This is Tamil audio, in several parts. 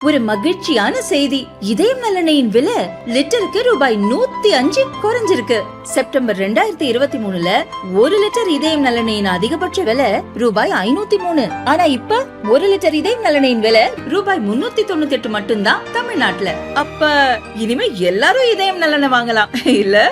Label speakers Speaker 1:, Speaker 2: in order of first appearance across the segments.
Speaker 1: ஒரு மகிழ்ச்சியான செய்தி. இதயம் நலனையின் விலை லிட்டருக்கு ரூபாய் 105 குறைஞ்சிருக்கு. செப்டம்பர் 2023ல 1 லிட்டர் இதயம் நலனையின் அதிகபட்ச விலை ரூபாய் 503. ஆனா இப்ப 1 லிட்டர் இதயம் நலனையின் விலை ரூபாய் 398 மட்டும்தான் தமிழ்நாட்டுல. அப்ப இனிமே எல்லாரும் இதயம் நலனை வாங்கலாம் இல்ல?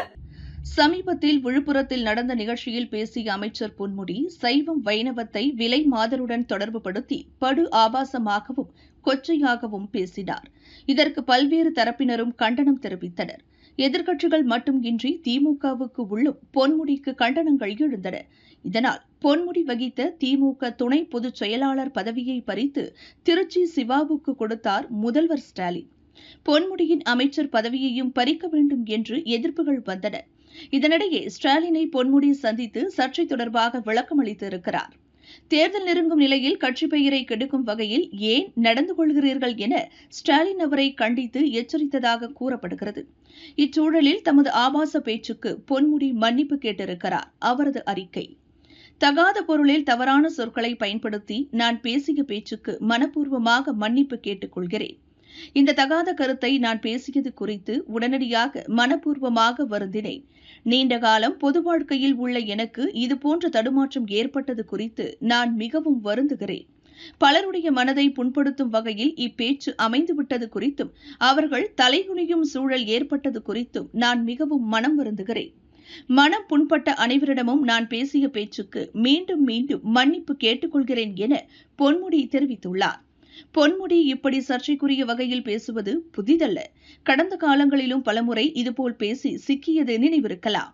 Speaker 2: சமீபத்தில் விழுப்புரத்தில் நடந்த நிகழ்ச்சியில் பேசிய அமைச்சர் பொன்முடி சைவம் வைணவத்தை விலை மாதருடன் தொடர்புபடுத்தி படு ஆபாசமாகவும் கொச்சையாகவும் பேசினார். இதற்கு பல்வேறு தரப்பினரும் கண்டனம் தெரிவித்தனர். எதிர்க்கட்சிகள் மட்டும் இன்றி திமுகவுக்கு உள்ளும் பொன்முடிக்கு கண்டனங்கள் எழுந்தன. இதனால் பொன்முடி வகித்த திமுக துணை பொதுச் செயலாளர் பதவியை பறித்து திருச்சி சிவாவுக்கு கொடுத்தார் முதல்வர் ஸ்டாலின். பொன்முடியின் அமைச்சர் பதவியையும் பறிக்க வேண்டும் என்று எதிர்ப்புகள் வந்தன. இதனிடையே ஸ்டாலினை பொன்முடி சந்தித்து சர்ச்சை தொடர்பாக விளக்கம் அளித்திருக்கிறார். தேர்தல் நெருங்கும் நிலையில் கட்சி பெயரை கெடுக்கும் வகையில் ஏன் நடந்து கொள்கிறீர்கள் என ஸ்டாலின் அவரை கண்டித்து எச்சரித்ததாக கூறப்படுகிறது. இச்சூழலில் தமது ஆபாச பேச்சுக்கு பொன்முடி மன்னிப்பு கேட்டிருக்கிறார். அவரது அறிக்கை: தகாத பொருளில் தவறான சொற்களை பயன்படுத்தி நான் பேசிய பேச்சுக்கு மனப்பூர்வமாக மன்னிப்பு கேட்டுக் கொள்கிறேன். இந்த தகாத கருத்தை நான் பேசியது குறித்து உடனடியாக மனப்பூர்வமாக வருந்தினேன். நீண்ட காலம் பொது வாழ்க்கையில் உள்ள எனக்கு இதுபோன்ற தடுமாற்றம் ஏற்பட்டது குறித்து நான் மிகவும் வருந்துகிறேன். பலருடைய மனதை புண்படுத்தும் வகையில் இப்பேச்சு அமைந்துவிட்டது குறித்தும் அவர்கள் தலைகுனியும் சூழல் ஏற்பட்டது குறித்தும் நான் மிகவும் மனம் வருந்துகிறேன். மனம் புண்பட்ட அனைவரிடமும் நான் பேசிய பேச்சுக்கு மீண்டும் மீண்டும் மன்னிப்பு கேட்டுக்கொள்கிறேன் என பொன்முடி தெரிவித்துள்ளார். பொன்முடி இப்படி சர்ச்சைக்குரிய வகையில் பேசுவது புதிதல்ல. கடந்த காலங்களிலும் பலமுறை இதுபோல் பேசி சிக்கியது நினைவிருக்கலாம்.